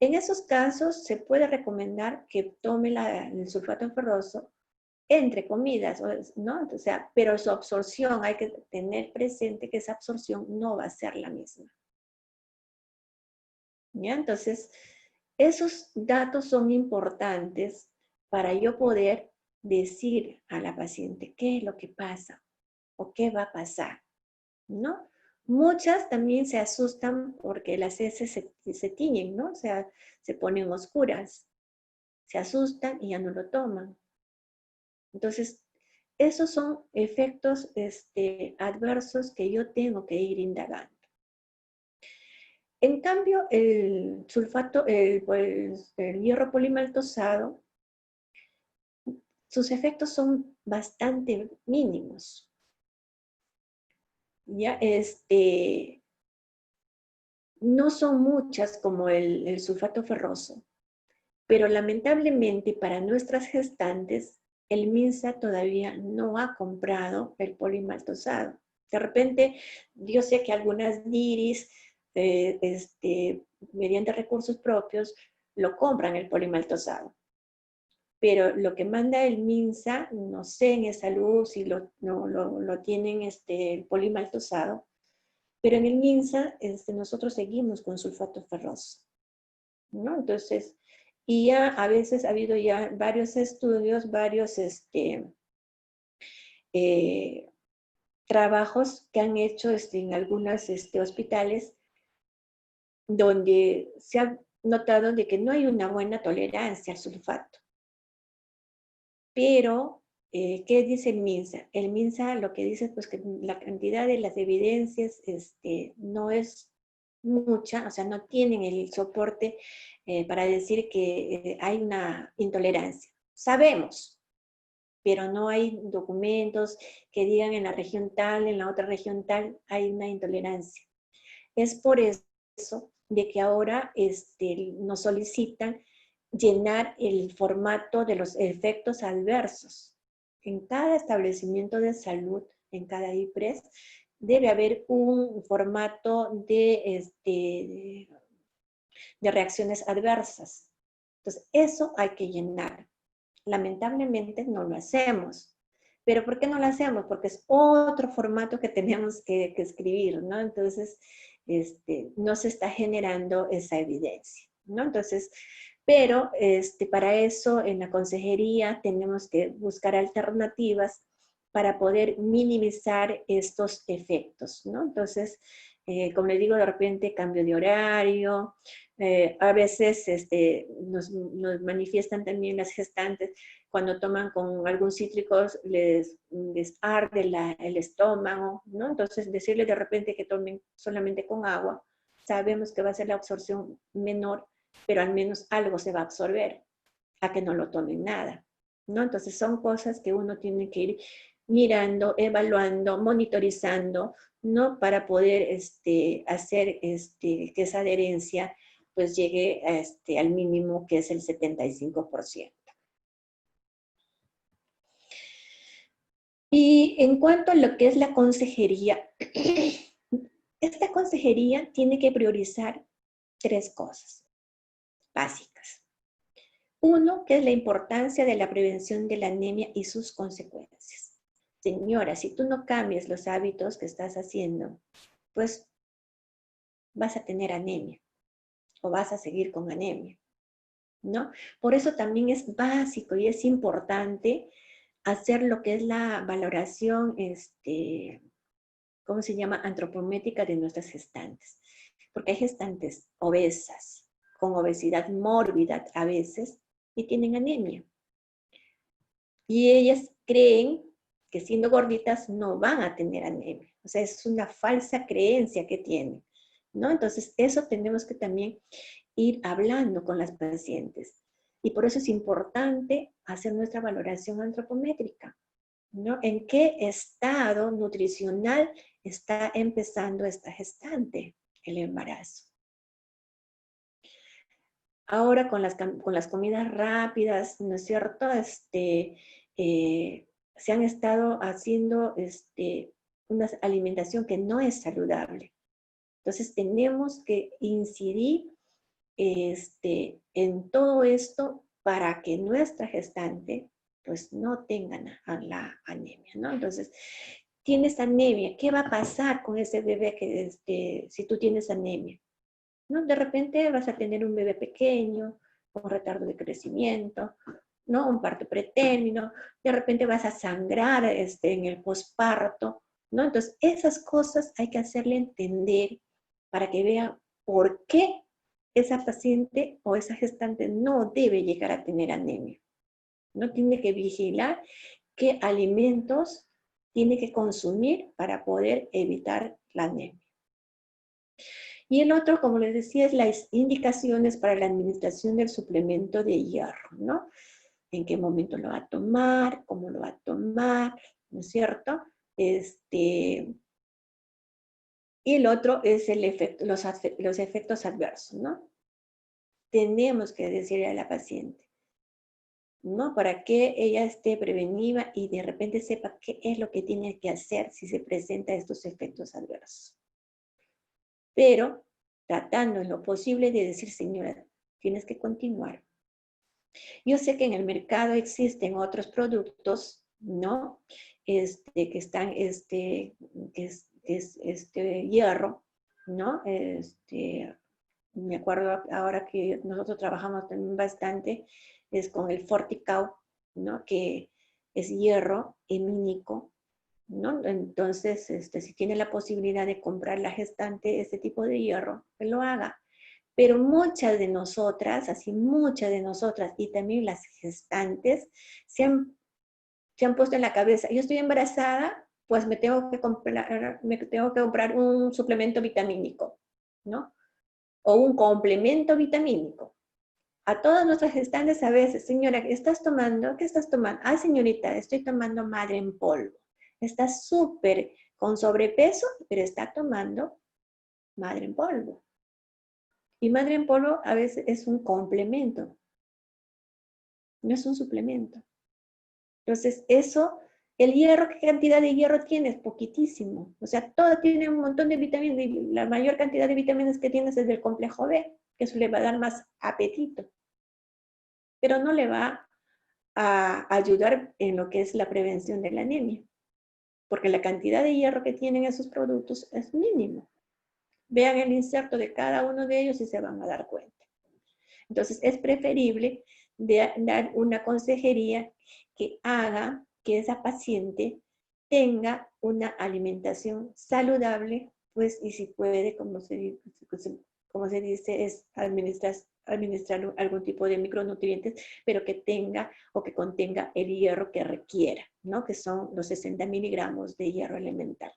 En esos casos se puede recomendar que tome el sulfato ferroso entre comidas, ¿no? O sea, pero su absorción, hay que tener presente que esa absorción no va a ser la misma. ¿Ya? Entonces, esos datos son importantes para yo poder decir a la paciente qué es lo que pasa o qué va a pasar, ¿no? Muchas también se asustan porque las heces se tiñen, ¿no? O sea, se ponen oscuras, se asustan y ya no lo toman. Entonces, esos son efectos adversos que yo tengo que ir indagando. En cambio, el sulfato, el hierro polimaltosado, sus efectos son bastante mínimos. Ya, no son muchas como el sulfato ferroso, pero lamentablemente para nuestras gestantes, el MINSA todavía no ha comprado el polimaltosado. De repente, yo sé que algunas DIRIs, mediante recursos propios, lo compran el polimaltosado. Pero lo que manda el MINSA, no sé en esa luz si lo tienen el polimaltosado, pero en el MINSA nosotros seguimos con sulfato ferroso, ¿no? Entonces, y ya a veces ha habido ya varios estudios, varios trabajos que han hecho en algunos hospitales donde se ha notado de que no hay una buena tolerancia al sulfato. Pero, ¿qué dice el MINSA? El MINSA lo que dice es pues, que la cantidad de las evidencias no es mucha, o sea, no tienen el soporte para decir que hay una intolerancia. Sabemos, pero no hay documentos que digan en la región tal, en la otra región tal, hay una intolerancia. Es por eso de que ahora nos solicitan llenar el formato de los efectos adversos. En cada establecimiento de salud, en cada IPRES, debe haber un formato de reacciones adversas. Entonces, eso hay que llenar. Lamentablemente no lo hacemos. ¿Pero por qué no lo hacemos? Porque es otro formato que tenemos que escribir, ¿no? Entonces, no se está generando esa evidencia, ¿no? Entonces, pero para eso en la consejería tenemos que buscar alternativas para poder minimizar estos efectos, ¿no? Entonces, como le digo, de repente cambio de horario, a veces nos manifiestan también las gestantes cuando toman con algún cítrico les arde el estómago, ¿no? Entonces decirles de repente que tomen solamente con agua, sabemos que va a ser la absorción menor, pero al menos algo se va a absorber, a que no lo tomen nada, ¿no? Entonces son cosas que uno tiene que ir mirando, evaluando, monitorizando, ¿no? Para poder hacer que esa adherencia pues llegue al mínimo que es el 75%. Y en cuanto a lo que es la consejería, esta consejería tiene que priorizar 3 cosas básicas. Uno, que es la importancia de la prevención de la anemia y sus consecuencias. Señora, si tú no cambias los hábitos que estás haciendo, pues vas a tener anemia o vas a seguir con anemia, ¿no? Por eso también es básico y es importante hacer lo que es la valoración, ¿cómo se llama? Antropométrica de nuestras gestantes. Porque hay gestantes obesas, con obesidad mórbida a veces, y tienen anemia. Y ellas creen que siendo gorditas no van a tener anemia. O sea, es una falsa creencia que tienen, ¿no? Entonces, eso tenemos que también ir hablando con las pacientes. Y por eso es importante hacer nuestra valoración antropométrica, ¿no? ¿En qué estado nutricional está empezando esta gestante el embarazo? Ahora con las comidas rápidas, ¿no es cierto? Se han estado haciendo una alimentación que no es saludable. Entonces tenemos que incidir en todo esto para que nuestra gestante pues no tenga la anemia, ¿no? Entonces, tienes anemia, ¿qué va a pasar con ese bebé si tú tienes anemia? ¿No? De repente vas a tener un bebé pequeño, con retardo de crecimiento, ¿no? Un parto pretérmino, de repente vas a sangrar en el posparto, ¿no? Entonces, esas cosas hay que hacerle entender para que vea por qué esa paciente o esa gestante no debe llegar a tener anemia. No tiene que vigilar qué alimentos tiene que consumir para poder evitar la anemia. Y el otro, como les decía, es las indicaciones para la administración del suplemento de hierro, ¿no? En qué momento lo va a tomar, cómo lo va a tomar, ¿no es cierto? Y el otro es los efectos adversos, ¿no? Tenemos que decirle a la paciente, ¿no? Para que ella esté prevenida y de repente sepa qué es lo que tiene que hacer si se presentan estos efectos adversos. Pero tratando en lo posible de decir, señora, tienes que continuar. Yo sé que en el mercado existen otros productos, ¿no? Que están, que es hierro, ¿no? Me acuerdo ahora que nosotros trabajamos también bastante, es con el Forticau, ¿no? Que es hierro hemínico, ¿no? Entonces, si tiene la posibilidad de comprar la gestante este tipo de hierro, que lo haga. Pero muchas de nosotras, así muchas de nosotras, y también las gestantes, se han se han puesto en la cabeza, yo estoy embarazada, pues me tengo que comprar un suplemento vitamínico, ¿no? O un complemento vitamínico. A todas nuestras gestantes a veces, señora, ¿qué estás tomando? ¿Qué estás tomando? Ah, señorita, estoy tomando madre en polvo. Está súper con sobrepeso, pero está tomando madre en polvo. Y madre en polvo a veces es un complemento, no es un suplemento. Entonces, eso, el hierro, ¿qué cantidad de hierro tiene? Es poquitísimo. O sea, todo tiene un montón de vitaminas, y la mayor cantidad de vitaminas que tienes es del complejo B, que eso le va a dar más apetito. Pero no le va a ayudar en lo que es la prevención de la anemia, porque la cantidad de hierro que tienen esos productos es mínimo. Vean el inserto de cada uno de ellos y se van a dar cuenta. Entonces, es preferible dar una consejería que haga que esa paciente tenga una alimentación saludable, pues, y si puede, como se dice, es administrar algún tipo de micronutrientes, pero que tenga o que contenga el hierro que requiera, ¿no? Que son los 60 miligramos de hierro elemental.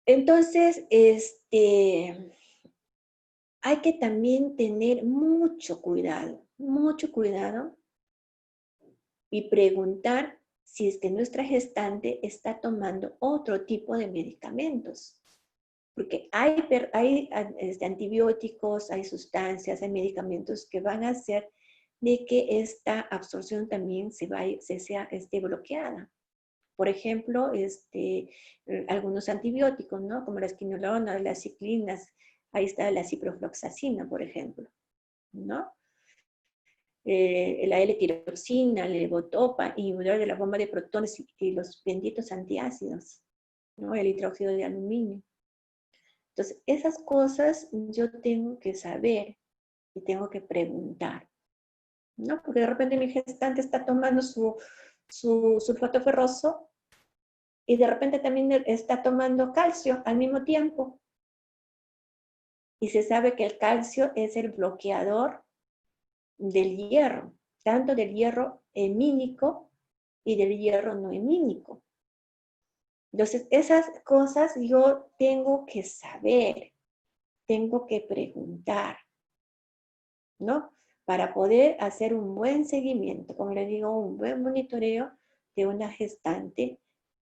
Entonces, hay que también tener mucho cuidado y preguntar si es que nuestra gestante está tomando otro tipo de medicamentos. Porque hay antibióticos, hay sustancias, hay medicamentos que van a hacer de que esta absorción también sea bloqueada. Por ejemplo, algunos antibióticos, ¿no? Como la esquinolona, las ciclinas, ahí está la ciprofloxacina, por ejemplo, ¿no? La L-tiroxina, la levodopa, inhibidor de la bomba de protones y los benditos antiácidos, ¿no? El hidróxido de aluminio. Entonces, esas cosas yo tengo que saber y tengo que preguntar, ¿no? Porque de repente mi gestante está tomando su sulfato ferroso y de repente también está tomando calcio al mismo tiempo. Y se sabe que el calcio es el bloqueador del hierro, tanto del hierro hemínico y del hierro no hemínico. Entonces, esas cosas yo tengo que saber, tengo que preguntar, ¿no? Para poder hacer un buen seguimiento, como le digo, un buen monitoreo de una gestante,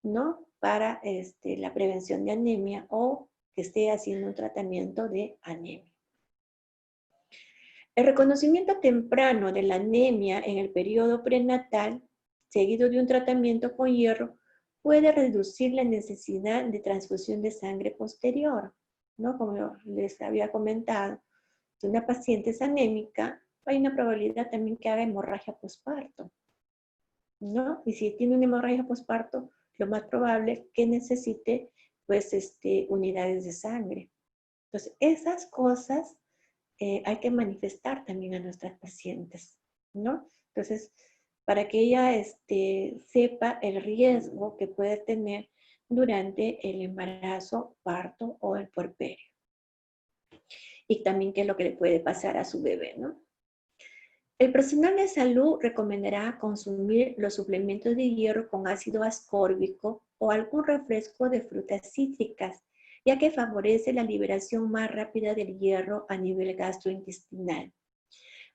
¿no? Para la prevención de anemia o que esté haciendo un tratamiento de anemia. El reconocimiento temprano de la anemia en el periodo prenatal, seguido de un tratamiento con hierro, puede reducir la necesidad de transfusión de sangre posterior, ¿no? Como les había comentado, si una paciente es anémica, hay una probabilidad también que haga hemorragia posparto, ¿no? Y si tiene una hemorragia posparto, lo más probable es que necesite, pues, unidades de sangre. Entonces, esas cosas hay que manifestar también a nuestras pacientes, ¿no? Entonces, para que ella sepa el riesgo que puede tener durante el embarazo, parto o el puerperio. Y también qué es lo que le puede pasar a su bebé, ¿no? El profesional de salud recomendará consumir los suplementos de hierro con ácido ascórbico o algún refresco de frutas cítricas, ya que favorece la liberación más rápida del hierro a nivel gastrointestinal.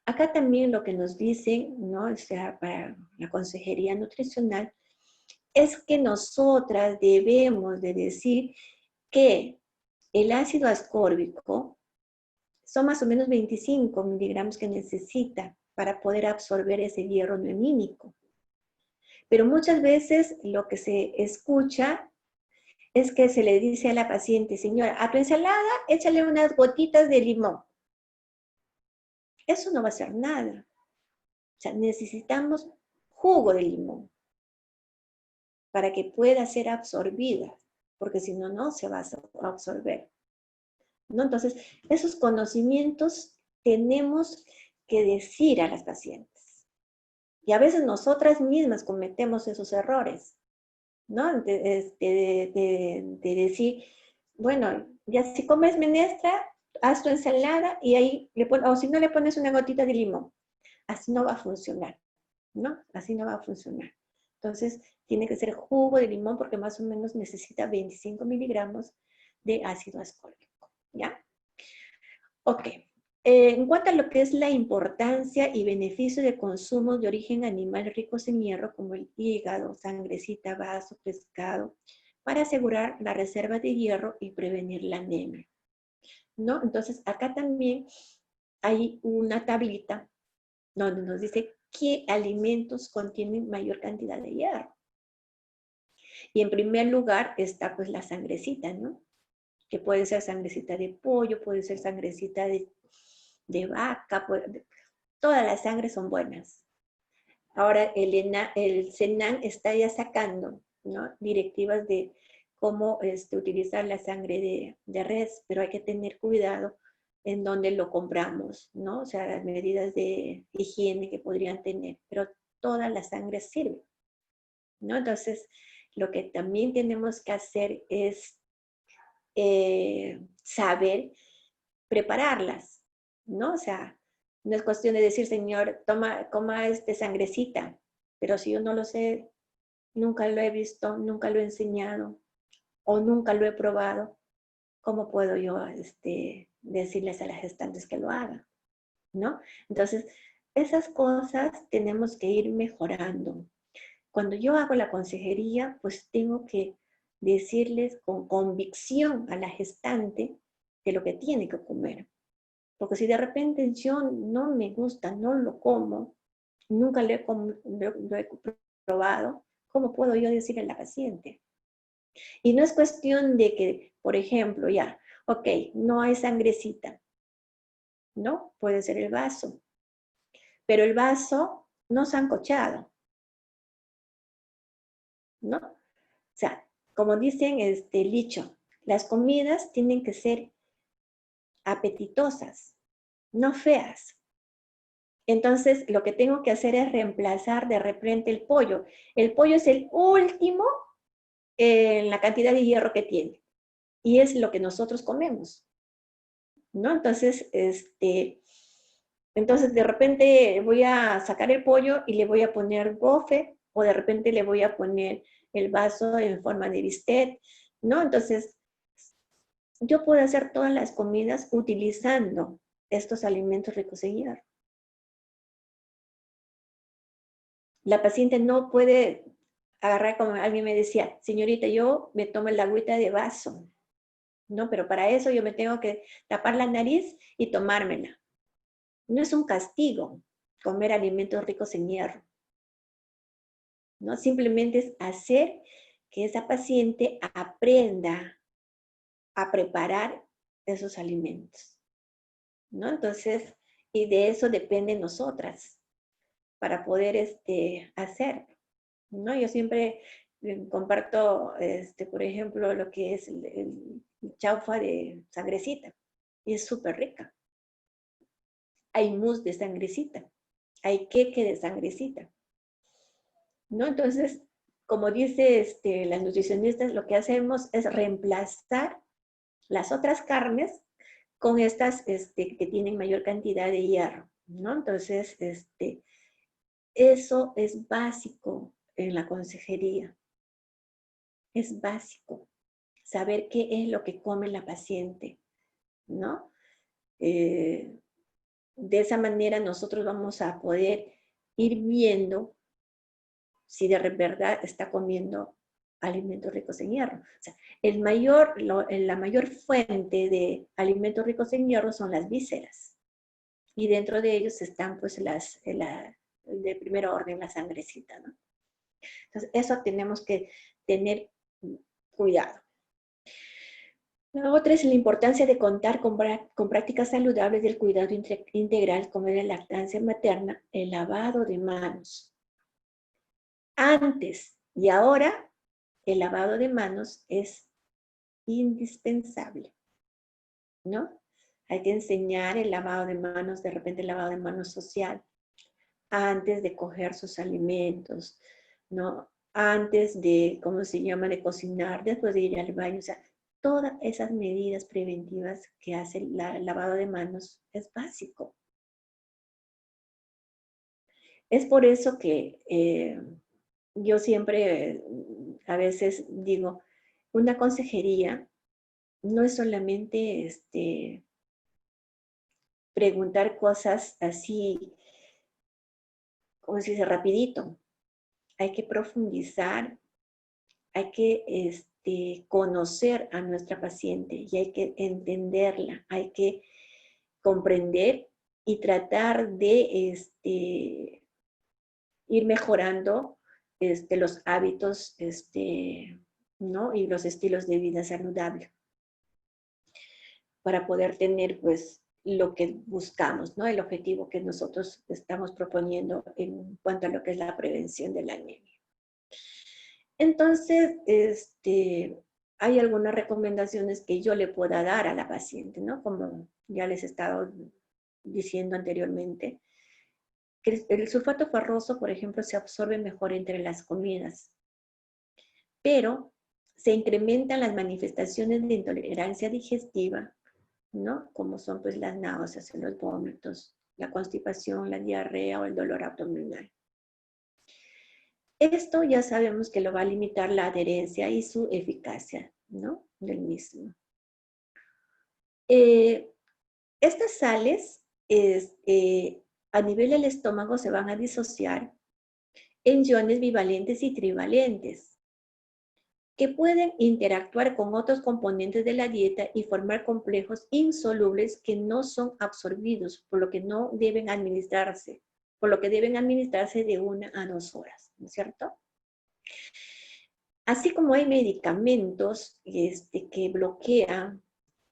Acá también lo que nos dicen, ¿no? O sea, para la consejería nutricional, es que nosotras debemos de decir que el ácido ascórbico son más o menos 25 miligramos que necesita para poder absorber ese hierro no hemínico. Pero muchas veces lo que se escucha es que se le dice a la paciente, señora, a tu ensalada échale unas gotitas de limón. Eso no va a hacer nada. O sea, necesitamos jugo de limón para que pueda ser absorbida, porque si no, no se va a absorber, ¿no? Entonces, esos conocimientos tenemos que decir a las pacientes. Y a veces nosotras mismas cometemos esos errores, ¿no? De decir, bueno, ya si comes menestra, haz tu ensalada y ahí le pones, o si no le pones una gotita de limón. así no va a funcionar, ¿no? Así no va a funcionar. Entonces, tiene que ser jugo de limón porque más o menos necesita 25 miligramos de ácido ascórbico, ¿ya? Ok. En cuanto a lo que es la importancia y beneficio de consumo de origen animal ricos en hierro, como el hígado, sangrecita, vaso, pescado, para asegurar la reserva de hierro y prevenir la anemia, ¿no? Entonces, acá también hay una tablita donde nos dice qué alimentos contienen mayor cantidad de hierro. Y en primer lugar está pues la sangrecita, ¿no? Que puede ser sangrecita de pollo, puede ser sangrecita de vaca, todas las sangres son buenas. Ahora el Senan está ya sacando, ¿no? Directivas de cómo utilizar la sangre de res, pero hay que tener cuidado en dónde lo compramos, ¿no? O sea, las medidas de higiene que podrían tener, pero toda la sangre sirve, ¿no? Entonces, lo que también tenemos que hacer es saber prepararlas, ¿no? O sea, no es cuestión de decir, Señor, coma sangrecita, pero si yo no lo sé, nunca lo he visto, nunca lo he enseñado o nunca lo he probado, ¿cómo puedo yo decirles a las gestantes que lo hagan? ¿No? Entonces, esas cosas tenemos que ir mejorando. Cuando yo hago la consejería, pues tengo que decirles con convicción a la gestante de lo que tiene que comer. Porque si de repente yo no me gusta, no lo como, nunca lo he probado, ¿cómo puedo yo decirle a la paciente? Y no es cuestión de que, por ejemplo, ya, ok, no hay sangrecita, ¿no? Puede ser el vaso, pero el vaso no sancochado, ¿no? O sea, como dicen el dicho, las comidas tienen que ser apetitosas, no feas. Entonces, lo que tengo que hacer es reemplazar de repente el pollo. El pollo es el último en la cantidad de hierro que tiene. Y es lo que nosotros comemos, ¿no? Entonces de repente voy a sacar el pollo y le voy a poner bofe, o de repente le voy a poner el vaso en forma de bistec, ¿no? Entonces, yo puedo hacer todas las comidas utilizando estos alimentos ricos en hierro. La paciente no puede agarrar, como alguien me decía, señorita, yo me tomo el agüita de vaso, ¿no? Pero para eso yo me tengo que tapar la nariz y tomármela. No es un castigo comer alimentos ricos en hierro, ¿no? Simplemente es hacer que esa paciente aprenda a preparar esos alimentos, ¿no? Entonces, y de eso depende nosotras para poder hacer, ¿no? Yo siempre comparto, por ejemplo, lo que es el chaufa de sangrecita, y es súper rica. Hay mousse de sangrecita, hay queque de sangrecita, ¿no? Entonces, como dice las nutricionistas, lo que hacemos es reemplazar las otras carnes con estas que tienen mayor cantidad de hierro, ¿no? Entonces, eso es básico en la consejería. Es básico saber qué es lo que come la paciente, ¿no? De esa manera nosotros vamos a poder ir viendo si de verdad está comiendo alimentos ricos en hierro. O sea, la mayor fuente de alimentos ricos en hierro son las vísceras. Y dentro de ellos están pues de primer orden, la sangrecita, ¿no? Entonces, eso tenemos que tener cuidado. La otra es la importancia de contar con prácticas saludables del cuidado integral, como es la lactancia materna, el lavado de manos. Antes y ahora, el lavado de manos es indispensable, ¿no? Hay que enseñar el lavado de manos, de repente el lavado de manos social, antes de coger sus alimentos, ¿no? Antes de, ¿cómo se llama?, de cocinar, después de ir al baño, o sea, todas esas medidas preventivas que hace el lavado de manos es básico. Es por eso que yo siempre a veces digo, una consejería no es solamente preguntar cosas así, como se dice, rapidito. Hay que profundizar, hay que conocer a nuestra paciente y hay que entenderla, hay que comprender y tratar de ir mejorando los hábitos ¿no? Y los estilos de vida saludable para poder tener pues lo que buscamos, ¿no? El objetivo que nosotros estamos proponiendo en cuanto a lo que es la prevención de la anemia. Entonces, hay algunas recomendaciones que yo le pueda dar a la paciente, ¿no? Como ya les he estado diciendo anteriormente, que el sulfato ferroso, por ejemplo, se absorbe mejor entre las comidas, pero se incrementan las manifestaciones de intolerancia digestiva, ¿no? Como son pues las náuseas, los vómitos, la constipación, la diarrea o el dolor abdominal. Esto ya sabemos que lo va a limitar la adherencia y su eficacia, ¿no? Del mismo. Estas sales a nivel del estómago se van a disociar en iones bivalentes y trivalentes, que pueden interactuar con otros componentes de la dieta y formar complejos insolubles que no son absorbidos, por lo que no deben administrarse, por lo que deben administrarse de 1 a 2 horas, ¿no es cierto? Así como hay medicamentos que bloquean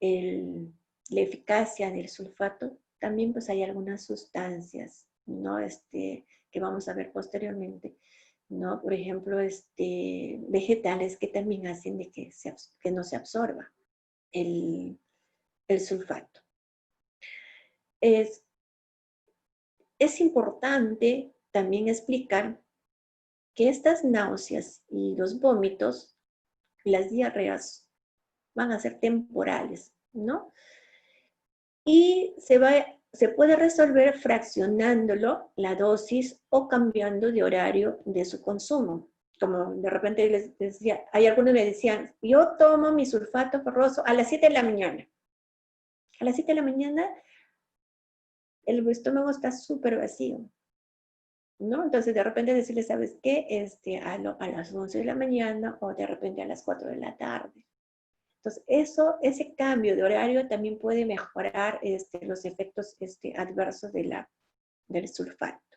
la eficacia del sulfato, también pues hay algunas sustancias, ¿no? Que vamos a ver posteriormente, ¿no? Por ejemplo, vegetales que también hacen de que no se absorba el sulfato. Es importante también explicar que estas náuseas y los vómitos, las diarreas, van a ser temporales, ¿no? Y se puede resolver fraccionándolo, la dosis, o cambiando de horario de su consumo. Como de repente les decía, hay algunos me decían, yo tomo mi sulfato ferroso a las 7 de la mañana. A las 7 de la mañana el estómago está súper vacío, ¿no? Entonces de repente decirle, ¿sabes qué? A las 11 de la mañana o de repente a las 4 de la tarde. Entonces, ese cambio de horario también puede mejorar los efectos adversos del sulfato.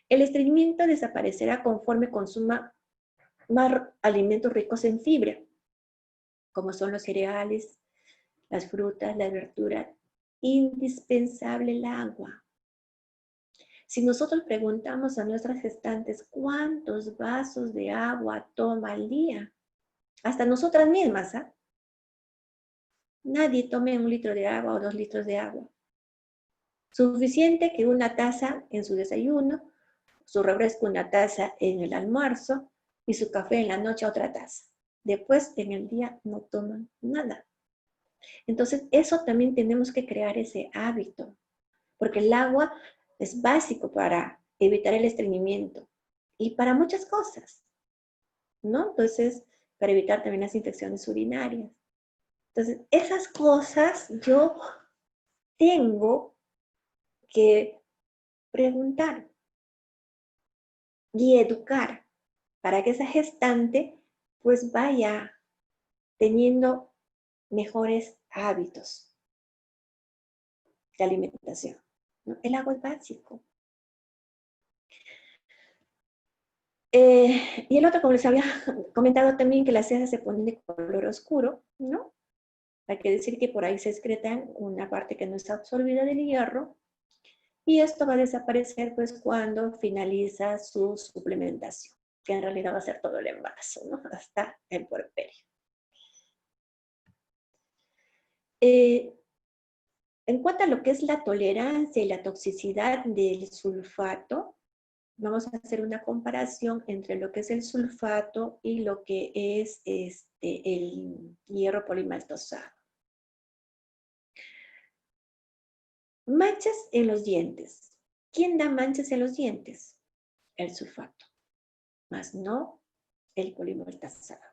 El estreñimiento desaparecerá conforme consuma más alimentos ricos en fibra, como son los cereales, las frutas, la verdura. Indispensable el agua. Si nosotros preguntamos a nuestras gestantes cuántos vasos de agua toma al día, hasta nosotras mismas, ¿ah? Nadie tome 1 litro de agua o 2 litros de agua. Suficiente que una taza en su desayuno, su refresco una taza en el almuerzo y su café en la noche otra taza. Después en el día no toman nada. Entonces eso también tenemos que crear ese hábito, porque el agua es básico para evitar el estreñimiento y para muchas cosas, ¿no? Entonces, para evitar también las infecciones urinarias. Entonces, esas cosas yo tengo que preguntar y educar para que esa gestante pues vaya teniendo mejores hábitos de alimentación, ¿no? El agua es básico. Y el otro, como les había comentado también, que las heces se ponen de color oscuro, ¿no? Hay que decir que por ahí se excretan una parte que no está absorbida del hierro, y esto va a desaparecer pues cuando finaliza su suplementación, que en realidad va a ser todo el embarazo, ¿no? Hasta el puerperio. En cuanto a lo que es la tolerancia y la toxicidad del sulfato, vamos a hacer una comparación entre lo que es el sulfato y lo que es el hierro polimaltosado. Manchas en los dientes. ¿Quién da manchas en los dientes? El sulfato, más no el poliuretano.